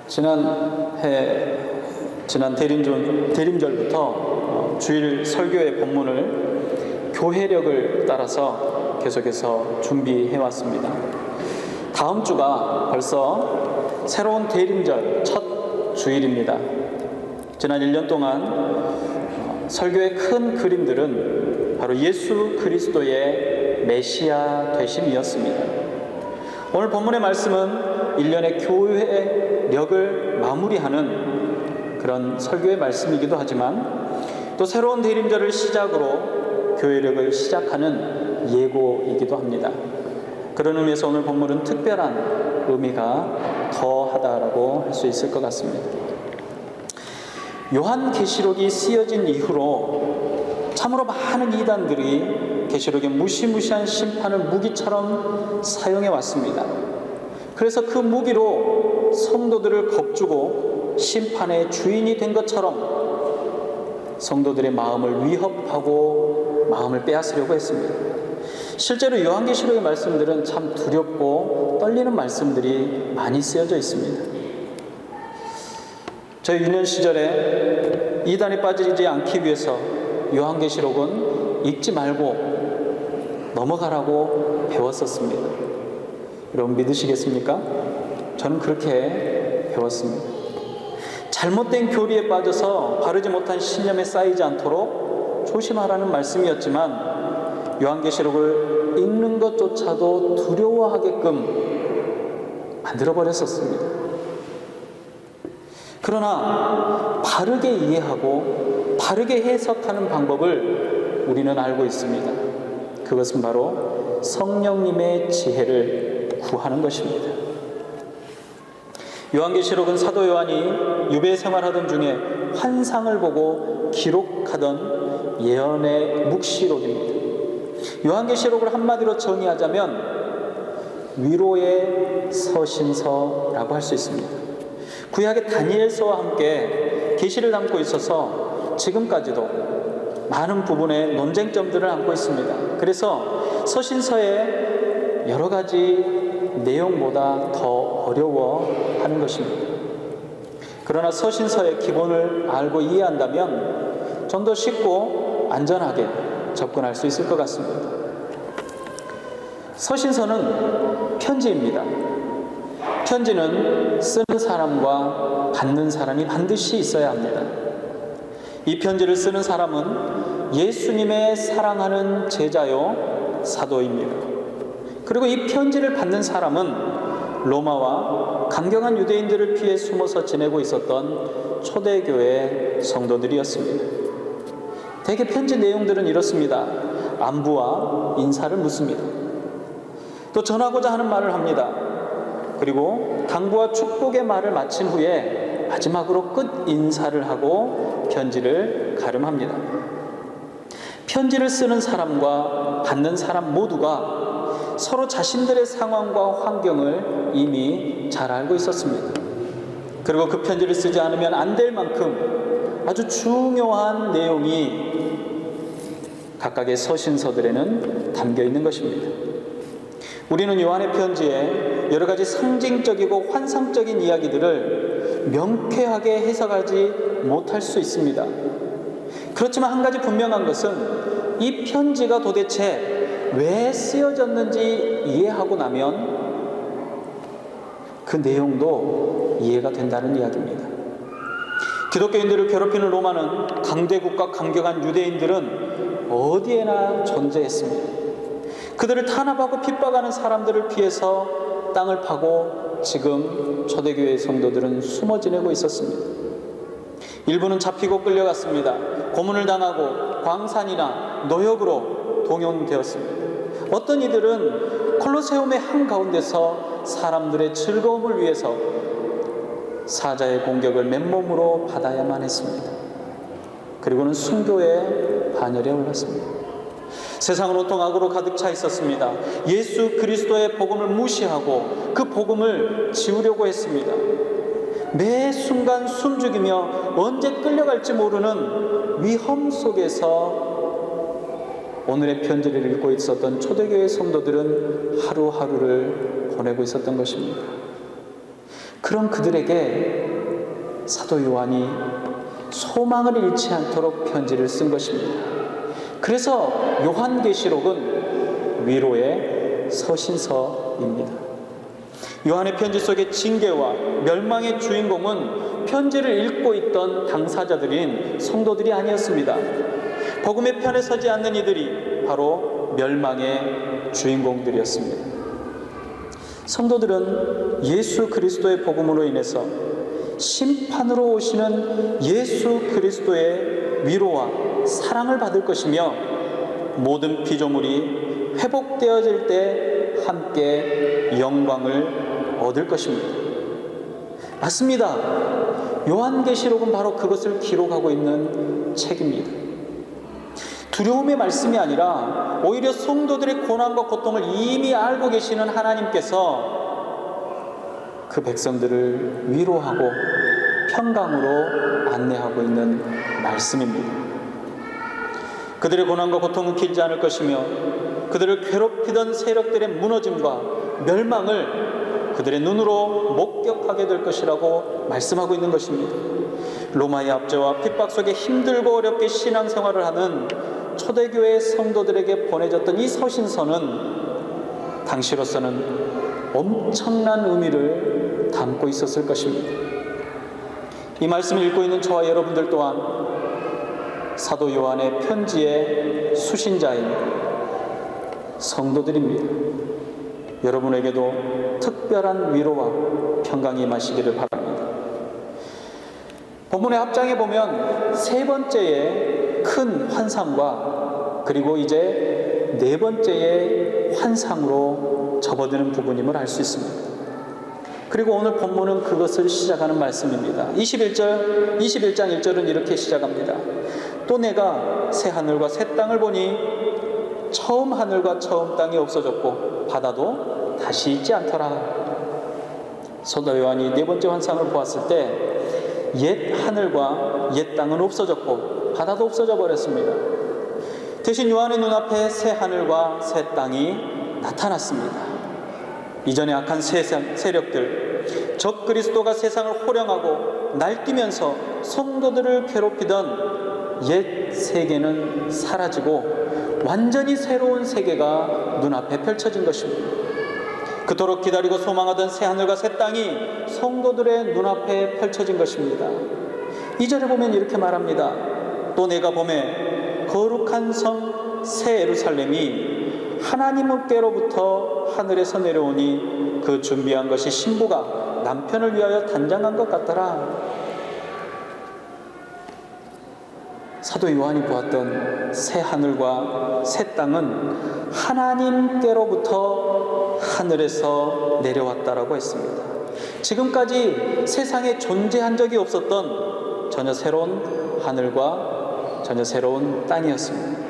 지난 대림절부터 주일 설교의 본문을 교회력을 따라서 계속해서 준비해 왔습니다. 다음 주가 벌써 새로운 대림절 첫 주일입니다. 지난 1년 동안 설교의 큰 그림들은 바로 예수 그리스도의 메시아 되심이었습니다. 오늘 본문의 말씀은 1년의 교회력을 마무리하는 그런 설교의 말씀이기도 하지만 또 새로운 대림절을 시작으로 교회력을 시작하는 예고이기도 합니다. 그런 의미에서 오늘 본문은 특별한 의미가 더하다라고 할 수 있을 것 같습니다. 요한계시록이 쓰여진 이후로 참으로 많은 이단들이 계시록의 무시무시한 심판을 무기처럼 사용해 왔습니다. 그래서 그 무기로 성도들을 겁주고 심판의 주인이 된 것처럼 성도들의 마음을 위협하고 마음을 빼앗으려고 했습니다. 실제로 요한계시록의 말씀들은 참 두렵고 떨리는 말씀들이 많이 쓰여져 있습니다. 저희 유년 시절에 이단에 빠지지 않기 위해서 요한계시록은 읽지 말고 넘어가라고 배웠었습니다. 여러분 믿으시겠습니까? 저는 그렇게 배웠습니다. 잘못된 교리에 빠져서 바르지 못한 신념에 쌓이지 않도록 조심하라는 말씀이었지만 요한계시록을 읽는 것조차도 두려워하게끔 만들어버렸었습니다. 그러나 바르게 이해하고 바르게 해석하는 방법을 우리는 알고 있습니다. 그것은 바로 성령님의 지혜를 구하는 것입니다. 요한계시록은 사도 요한이 유배 생활하던 중에 환상을 보고 기록하던 예언의 묵시록입니다. 요한계시록을 한마디로 정의하자면 위로의 서신서라고 할 수 있습니다. 구약의 다니엘서와 함께 계시를 담고 있어서 지금까지도 많은 부분의 논쟁점들을 안고 있습니다. 그래서 서신서의 여러 가지 내용보다 더 어려워하는 것입니다. 그러나 서신서의 기본을 알고 이해한다면 좀 더 쉽고 안전하게 접근할 수 있을 것 같습니다. 서신서는 편지입니다. 편지는 쓰는 사람과 받는 사람이 반드시 있어야 합니다. 이 편지를 쓰는 사람은 예수님의 사랑하는 제자요 사도입니다. 그리고 이 편지를 받는 사람은 로마와 강경한 유대인들을 피해 숨어서 지내고 있었던 초대교회 성도들이었습니다. 대개 편지 내용들은 이렇습니다. 안부와 인사를 묻습니다. 또 전하고자 하는 말을 합니다. 그리고 당부와 축복의 말을 마친 후에 마지막으로 끝 인사를 하고 편지를 가름합니다. 편지를 쓰는 사람과 받는 사람 모두가 서로 자신들의 상황과 환경을 이미 잘 알고 있었습니다. 그리고 그 편지를 쓰지 않으면 안 될 만큼 아주 중요한 내용이 각각의 서신서들에는 담겨 있는 것입니다. 우리는 요한의 편지에 여러 가지 상징적이고 환상적인 이야기들을 명쾌하게 해석하지 못할 수 있습니다. 그렇지만 한 가지 분명한 것은 이 편지가 도대체 왜 쓰여졌는지 이해하고 나면 그 내용도 이해가 된다는 이야기입니다. 기독교인들을 괴롭히는 로마는 강대국과 강경한 유대인들은 어디에나 존재했습니다. 그들을 탄압하고 핍박하는 사람들을 피해서 땅을 파고 지금 초대교회 성도들은 숨어 지내고 있었습니다. 일부는 잡히고 끌려갔습니다. 고문을 당하고 광산이나 노역으로 동용되었습니다. 어떤 이들은 콜로세움의 한가운데서 사람들의 즐거움을 위해서 사자의 공격을 맨몸으로 받아야만 했습니다. 그리고는 순교의 반열에 올랐습니다. 세상은 온통 악으로 가득 차 있었습니다. 예수 그리스도의 복음을 무시하고 그 복음을 지우려고 했습니다. 매 순간 숨죽이며 언제 끌려갈지 모르는 위험 속에서 오늘의 편지를 읽고 있었던 초대교회 성도들은 하루하루를 보내고 있었던 것입니다. 그런 그들에게 사도 요한이 소망을 잃지 않도록 편지를 쓴 것입니다. 그래서 요한계시록은 위로의 서신서입니다. 요한의 편지 속의 징계와 멸망의 주인공은 편지를 읽고 있던 당사자들인 성도들이 아니었습니다. 복음의 편에 서지 않는 이들이 바로 멸망의 주인공들이었습니다. 성도들은 예수 그리스도의 복음으로 인해서 심판으로 오시는 예수 그리스도의 위로와 사랑을 받을 것이며, 모든 피조물이 회복되어질 때 함께 영광을 얻을 것입니다. 맞습니다. 요한계시록은 바로 그것을 기록하고 있는 책입니다. 두려움의 말씀이 아니라 오히려 성도들의 고난과 고통을 이미 알고 계시는 하나님께서 그 백성들을 위로하고 평강으로 안내하고 있는 말씀입니다. 그들의 고난과 고통은 길지 않을 것이며, 그들을 괴롭히던 세력들의 무너짐과 멸망을 그들의 눈으로 목격하게 될 것이라고 말씀하고 있는 것입니다. 로마의 압제와 핍박 속에 힘들고 어렵게 신앙생활을 하는 초대교회 성도들에게 보내졌던 이 서신서는 당시로서는 엄청난 의미를 담고 있었을 것입니다. 이 말씀을 읽고 있는 저와 여러분들 또한 사도 요한의 편지의 수신자인 성도들입니다. 여러분에게도 특별한 위로와 평강이 임하시기를 바랍니다. 본문의 합장에 보면 세 번째의 큰 환상과 그리고 이제 네 번째의 환상으로 접어드는 부분임을 알 수 있습니다. 그리고 오늘 본문은 그것을 시작하는 말씀입니다. 21장 1절은 이렇게 시작합니다. 또 내가 새 하늘과 새 땅을 보니 처음 하늘과 처음 땅이 없어졌고 바다도 다시 있지 않더라. 사도 요한이 네 번째 환상을 보았을 때 옛 하늘과 옛 땅은 없어졌고 바다도 없어져 버렸습니다. 대신 요한의 눈앞에 새 하늘과 새 땅이 나타났습니다. 이전에 악한 세력들, 적 그리스도가 세상을 호령하고 날뛰면서 성도들을 괴롭히던 옛 세계는 사라지고 완전히 새로운 세계가 눈앞에 펼쳐진 것입니다. 그토록 기다리고 소망하던 새 하늘과 새 땅이 성도들의 눈앞에 펼쳐진 것입니다. 2절에 보면 이렇게 말합니다. 또 내가 보매 거룩한 성 새 예루살렘이 하나님께로부터 하늘에서 내려오니 그 준비한 것이 신부가 남편을 위하여 단장한 것 같더라. 사도 요한이 보았던 새 하늘과 새 땅은 하나님께로부터 하늘에서 내려왔다라고 했습니다. 지금까지 세상에 존재한 적이 없었던 전혀 새로운 하늘과 전혀 새로운 땅이었습니다.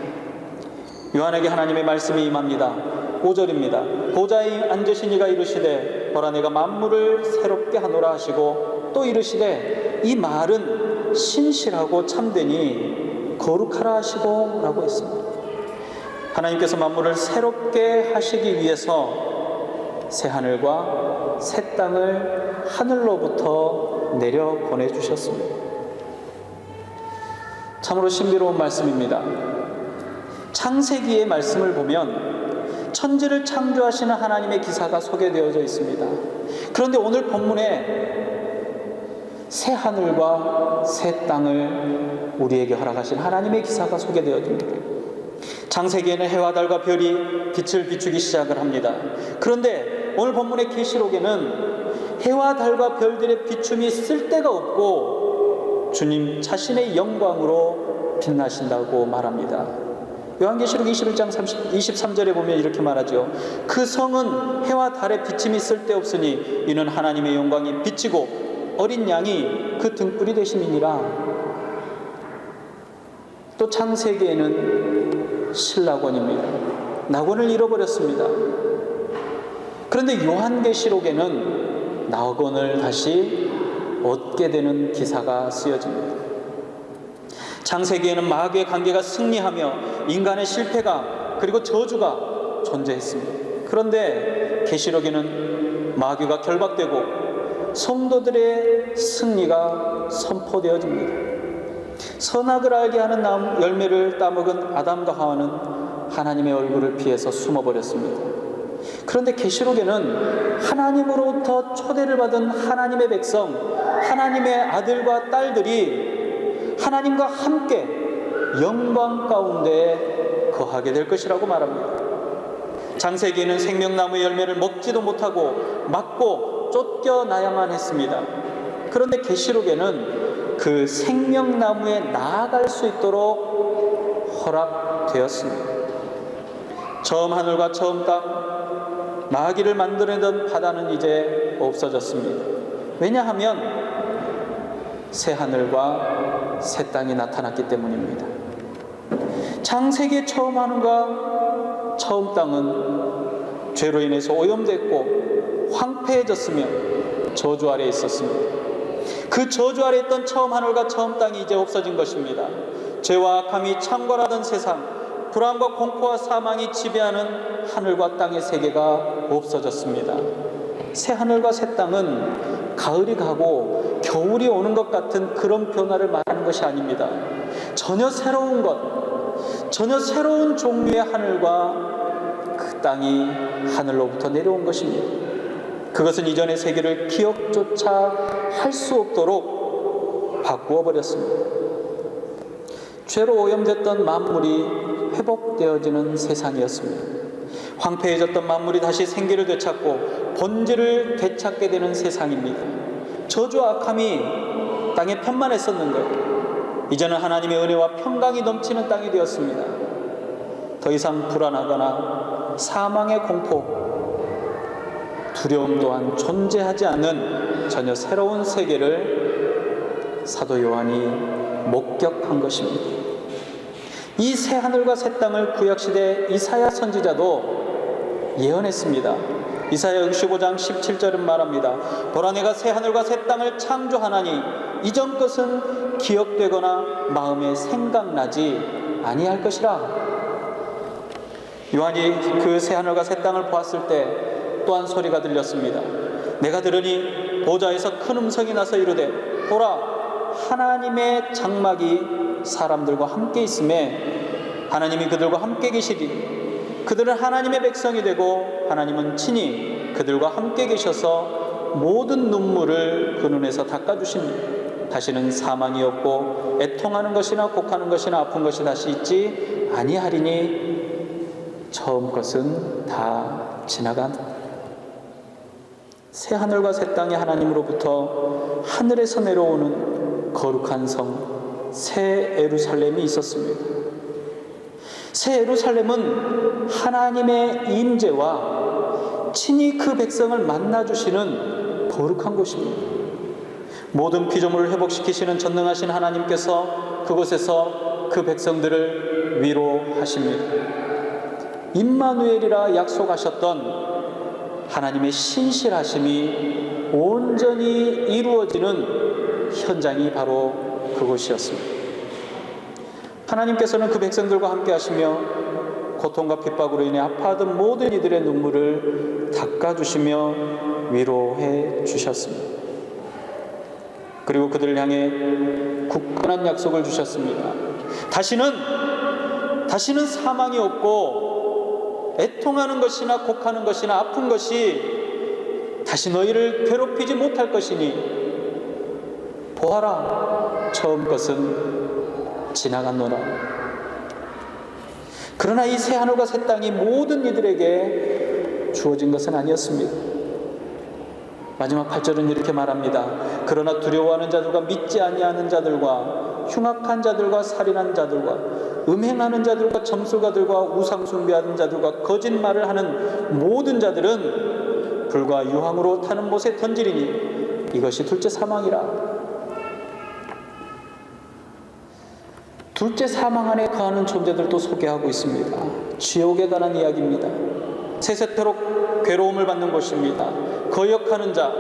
요한에게 하나님의 말씀이 임합니다. 5절입니다. 보좌에 앉으신 이가 이르시되 보라 내가 만물을 새롭게 하노라 하시고 또 이르시되 이 말은 신실하고 참되니 거룩하라 하시고 라고 했습니다. 하나님께서 만물을 새롭게 하시기 위해서 새 하늘과 새 땅을 하늘로부터 내려 보내주셨습니다. 참으로 신비로운 말씀입니다. 창세기의 말씀을 보면 천지를 창조하시는 하나님의 기사가 소개되어져 있습니다. 그런데 오늘 본문에 새 하늘과 새 땅을 우리에게 허락하신 하나님의 기사가 소개되어집니다. 창세기에는 해와 달과 별이 빛을 비추기 시작을 합니다. 그런데 오늘 본문의 계시록에는 해와 달과 별들의 비춤이 쓸데가 없고 주님 자신의 영광으로 빛나신다고 말합니다. 요한계시록 21장 23절에 보면 이렇게 말하죠. 그 성은 해와 달의 비침이 쓸데없으니 이는 하나님의 영광이 비치고 어린 양이 그 등불이 되심이니라. 또 창세기에는 신라곤입니다. 낙원을 잃어버렸습니다. 그런데 요한계시록에는 낙원을 다시 얻게 되는 기사가 쓰여집니다. 창세기에는 마귀의 관계가 승리하며 인간의 실패가 그리고 저주가 존재했습니다. 그런데 계시록에는 마귀가 결박되고 성도들의 승리가 선포되어집니다. 선악을 알게 하는 열매를 따먹은 아담과 하와는 하나님의 얼굴을 피해서 숨어버렸습니다. 그런데 계시록에는 하나님으로부터 초대를 받은 하나님의 백성, 하나님의 아들과 딸들이 하나님과 함께 영광 가운데 거하게 될 것이라고 말합니다. 창세기에는 생명나무의 열매를 먹지도 못하고 막고 쫓겨나야만 했습니다. 그런데 계시록에는 그 생명나무에 나아갈 수 있도록 허락되었습니다. 처음 하늘과 처음 땅, 나아기를 만들어내던 바다는 이제 없어졌습니다. 왜냐하면 새 하늘과 새 땅이 나타났기 때문입니다. 창세기의 처음 하늘과 처음 땅은 죄로 인해서 오염됐고 황폐해졌으며 저주 아래에 있었습니다. 그 저주 아래 있던 처음 하늘과 처음 땅이 이제 없어진 것입니다. 죄와 악함이 창궐하던 세상, 불안과 공포와 사망이 지배하는 하늘과 땅의 세계가 없어졌습니다. 새 하늘과 새 땅은 가을이 가고 겨울이 오는 것 같은 그런 변화를 말하는 것이 아닙니다. 전혀 새로운 것, 전혀 새로운 종류의 하늘과 그 땅이 하늘로부터 내려온 것입니다. 그것은 이전의 세계를 기억조차 할 수 없도록 바꾸어 버렸습니다. 죄로 오염됐던 만물이 회복되어지는 세상이었습니다. 황폐해졌던 만물이 다시 생기를 되찾고 본질을 되찾게 되는 세상입니다. 저주와 악함이 땅에 편만했었는데 이제는 하나님의 은혜와 평강이 넘치는 땅이 되었습니다. 더 이상 불안하거나 사망의 공포, 두려움 또한 존재하지 않는 전혀 새로운 세계를 사도 요한이 목격한 것입니다. 이 새 하늘과 새 땅을 구약시대 이사야 선지자도 예언했습니다. 이사야 65장 17절은 말합니다. 보라, 내가 새 하늘과 새 땅을 창조하나니 이전 것은 기억되거나 마음에 생각나지 아니할 것이라. 요한이 그 새 하늘과 새 땅을 보았을 때 또한 소리가 들렸습니다. 내가 들으니 보좌에서 큰 음성이 나서 이르되, 보라, 하나님의 장막이 사람들과 함께 있음에 하나님이 그들과 함께 계시리. 그들은 하나님의 백성이 되고 하나님은 친히 그들과 함께 계셔서 모든 눈물을 그 눈에서 닦아주시니 다시는 사망이 없고 애통하는 것이나 곡하는 것이나 아픈 것이 다시 있지 아니하리니 처음 것은 다 지나간. 새 하늘과 새 땅이 하나님으로부터 하늘에서 내려오는 거룩한 성 새 예루살렘이 있었습니다. 새 예루살렘은 하나님의 임재와 친히 그 백성을 만나주시는 거룩한 곳입니다. 모든 피조물을 회복시키시는 전능하신 하나님께서 그곳에서 그 백성들을 위로하십니다. 임마누엘이라 약속하셨던 하나님의 신실하심이 온전히 이루어지는 현장이 바로 그곳이었습니다. 하나님께서는 그 백성들과 함께 하시며 고통과 핍박으로 인해 아파하던 모든 이들의 눈물을 닦아주시며 위로해 주셨습니다. 그리고 그들을 향해 굳건한 약속을 주셨습니다. 다시는 사망이 없고 애통하는 것이나 곡하는 것이나 아픈 것이 다시 너희를 괴롭히지 못할 것이니 보아라, 처음 것은 지나갔노라. 그러나 이 새 하늘과 새 땅이 모든 이들에게 주어진 것은 아니었습니다. 마지막 8절은 이렇게 말합니다. 그러나 두려워하는 자들과 믿지 아니하는 자들과 흉악한 자들과 살인한 자들과 음행하는 자들과 점술가들과 우상 숭배하는 자들과 거짓말을 하는 모든 자들은 불과 유황으로 타는 못에 던지리니 이것이 둘째 사망이라. 둘째 사망 안에 거하는 존재들도 소개하고 있습니다. 지옥에 관한 이야기입니다. 세세토록 괴로움을 받는 곳입니다. 거역하는 자,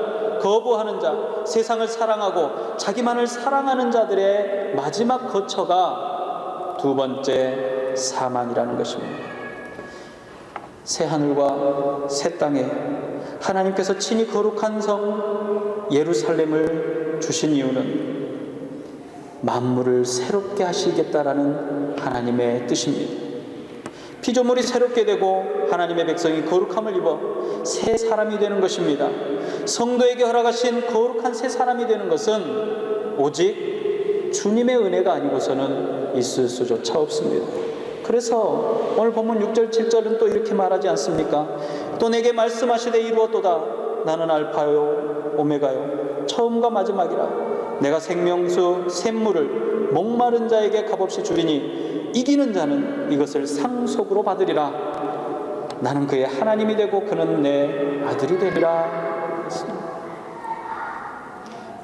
거부하는 자, 세상을 사랑하고 자기만을 사랑하는 자들의 마지막 거처가 두 번째 사망이라는 것입니다. 새 하늘과 새 땅에 하나님께서 친히 거룩한 성 예루살렘을 주신 이유는 만물을 새롭게 하시겠다라는 하나님의 뜻입니다. 피조물이 새롭게 되고 하나님의 백성이 거룩함을 입어 새 사람이 되는 것입니다. 성도에게 허락하신 거룩한 새 사람이 되는 것은 오직 주님의 은혜가 아니고서는 있을 수조차 없습니다. 그래서 오늘 본문 6절 7절은 또 이렇게 말하지 않습니까? 또 내게 말씀하시되 이루었도다. 나는 알파요 오메가요 처음과 마지막이라. 내가 생명수 샘물을 목마른 자에게 값없이 주리니 이기는 자는 이것을 상속으로 받으리라. 나는 그의 하나님이 되고 그는 내 아들이 되리라.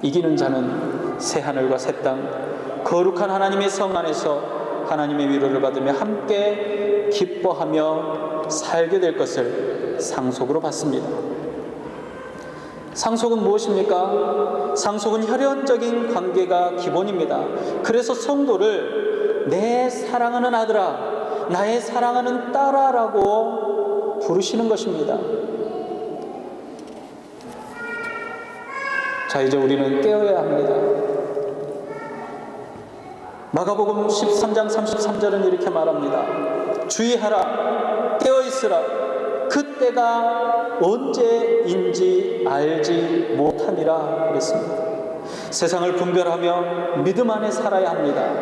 이기는 자는 새 하늘과 새 땅 거룩한 하나님의 성 안에서 하나님의 위로를 받으며 함께 기뻐하며 살게 될 것을 상속으로 받습니다. 상속은 무엇입니까? 상속은 혈연적인 관계가 기본입니다. 그래서 성도를 내 사랑하는 아들아, 나의 사랑하는 딸아라고 부르시는 것입니다. 자, 이제 우리는 깨어야 합니다. 마가복음 13장 33절은 이렇게 말합니다. 주의하라, 깨어있으라. 그때가 언제인지 알지 못함이라 그랬습니다. 세상을 분별하며 믿음 안에 살아야 합니다.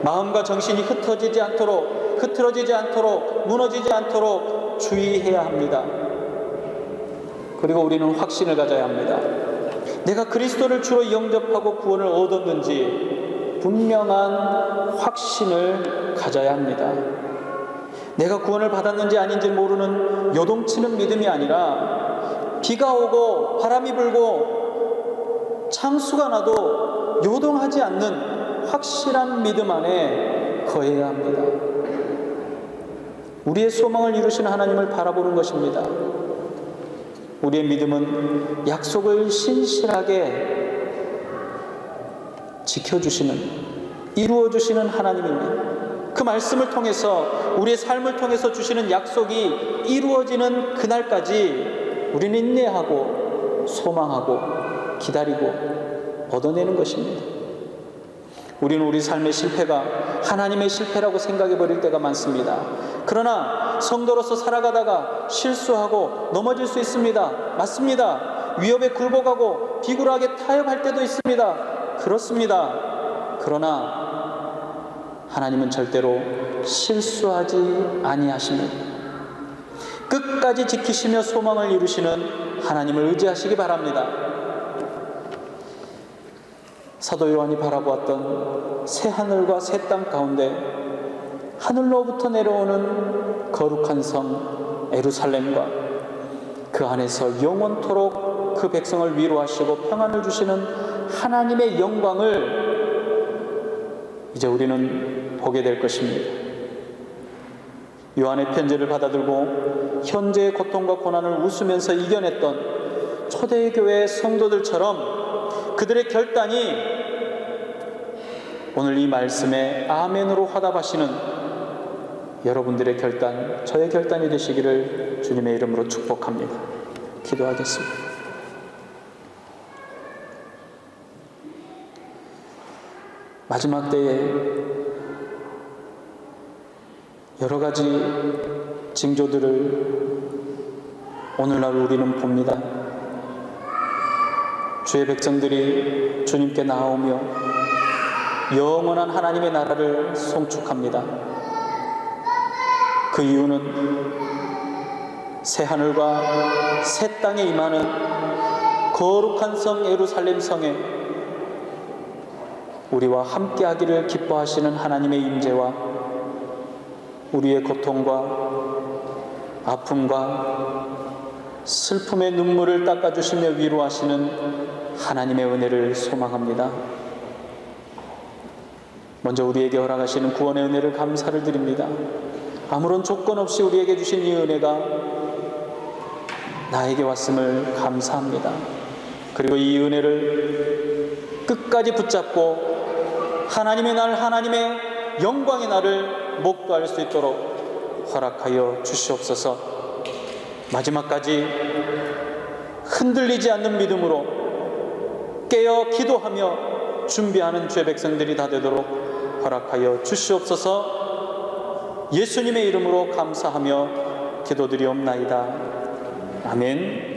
마음과 정신이 흐트러지지 않도록 무너지지 않도록 주의해야 합니다. 그리고 우리는 확신을 가져야 합니다. 내가 그리스도를 주로 영접하고 구원을 얻었는지 분명한 확신을 가져야 합니다. 내가 구원을 받았는지 아닌지 모르는 요동치는 믿음이 아니라 비가 오고 바람이 불고 창수가 나도 요동하지 않는 확실한 믿음 안에 거해야 합니다. 우리의 소망을 이루시는 하나님을 바라보는 것입니다. 우리의 믿음은 약속을 신실하게 지켜주시는, 이루어주시는 하나님입니다. 그 말씀을 통해서 우리의 삶을 통해서 주시는 약속이 이루어지는 그날까지 우리는 인내하고 소망하고 기다리고 얻어내는 것입니다. 우리는 우리 삶의 실패가 하나님의 실패라고 생각해 버릴 때가 많습니다. 그러나 성도로서 살아가다가 실수하고 넘어질 수 있습니다. 맞습니다. 위협에 굴복하고 비굴하게 타협할 때도 있습니다. 그렇습니다. 그러나 하나님은 절대로 실수하지 아니하십니다. 끝까지 지키시며 소망을 이루시는 하나님을 의지하시기 바랍니다. 사도 요한이 바라보았던 새 하늘과 새 땅 가운데 하늘로부터 내려오는 거룩한 성 예루살렘과 그 안에서 영원토록 그 백성을 위로하시고 평안을 주시는 하나님의 영광을 이제 우리는 보게 될 것입니다. 요한의 편지를 받아들고 현재의 고통과 고난을 웃으면서 이겨냈던 초대교회 성도들처럼 그들의 결단이 오늘 이 말씀에 아멘으로 화답하시는 여러분들의 결단, 저의 결단이 되시기를 주님의 이름으로 축복합니다. 기도하겠습니다. 마지막 때에 여러 가지 징조들을 오늘날 우리는 봅니다. 주의 백성들이 주님께 나오며 영원한 하나님의 나라를 송축합니다. 그 이유는 새 하늘과 새 땅에 임하는 거룩한 성 예루살렘 성에 우리와 함께하기를 기뻐하시는 하나님의 임재와 우리의 고통과 아픔과 슬픔의 눈물을 닦아주시며 위로하시는 하나님의 은혜를 소망합니다. 먼저 우리에게 허락하시는 구원의 은혜를 감사를 드립니다. 아무런 조건 없이 우리에게 주신 이 은혜가 나에게 왔음을 감사합니다. 그리고 이 은혜를 끝까지 붙잡고 하나님의 날, 하나님의 영광의 날을 목도할 수 있도록 허락하여 주시옵소서. 마지막까지 흔들리지 않는 믿음으로 깨어 기도하며 준비하는 주의 백성들이 다 되도록 허락하여 주시옵소서. 예수님의 이름으로 감사하며 기도드리옵나이다. 아멘.